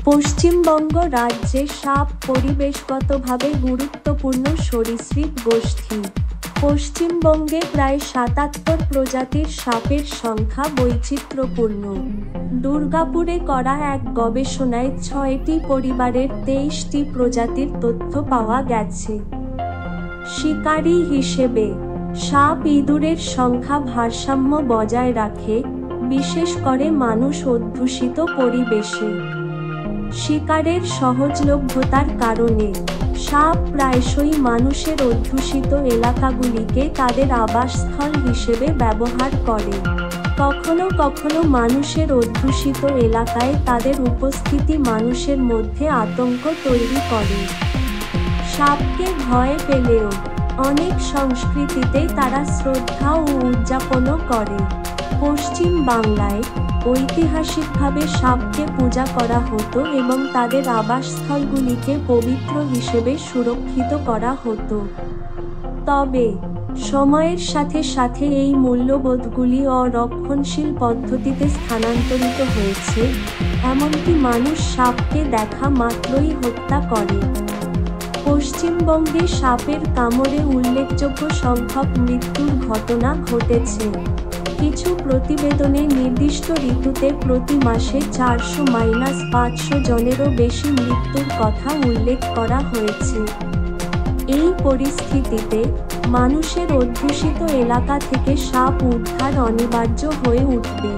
পশ্চিমবঙ্গ রাজ্যে সাপ পরিবেশগতভাবে গুরুত্বপূর্ণ সরীসৃপ গোষ্ঠী। পশ্চিমবঙ্গে প্রায় ৭৭ প্রজাতির সাপের সংখ্যা বৈচিত্র্যপূর্ণ। দুর্গাপুরে করা এক গবেষণায় ৬টি পরিবারের ২৩টি প্রজাতির তথ্য পাওয়া গেছে। শিকারী হিসেবে সাপ ইঁদুরের সংখ্যা ভারসাম্য বজায় রাখে, বিশেষ করে মানুষ অধ্যুষিত পরিবেশে। শিকারের সহজলভ্যতার কারণে সাপ প্রায়শই মানুষের অধ্যুষিত এলাকাগুলিকে তাদের আবাসস্থল হিসেবে ব্যবহার করে। কখনো কখনো মানুষের অধ্যুষিত এলাকায় তাদের উপস্থিতি মানুষের মধ্যে আতঙ্ক তৈরি করে। সাপকে ভয় পেলেও অনেক সংস্কৃতিতে তারা শ্রদ্ধা ও উদযাপনও করে। পশ্চিম বাংলায় ঐতিহাসিকভাবে সাপকে পূজা করা হতো এবং তাদের আবাসস্থলগুলিকে পবিত্র হিসেবে সুরক্ষিত করা হতো। তবে সময়ের সাথে সাথে এই মূল্যবোধগুলি অরক্ষণশীল পদ্ধতিতে স্থানান্তরিত হয়েছে, এমনকি মানুষ সাপকে দেখা মাত্রই হত্যা করে। পশ্চিমবঙ্গে সাপের কামড়ে উল্লেখযোগ্য সংখ্যক মৃত্যুর ঘটনা ঘটেছে। কিছু প্রতিবেদনে নির্দিষ্ট ঋতুতে প্রতি মাসে ৪০০-৫০০ জনেরও বেশি মৃত্যুর কথা উল্লেখ করা হয়েছে। এই পরিস্থিতিতে মানুষের অধ্যুষিত এলাকা থেকে সাপ উদ্ধার অনিবার্য হয়ে উঠবে।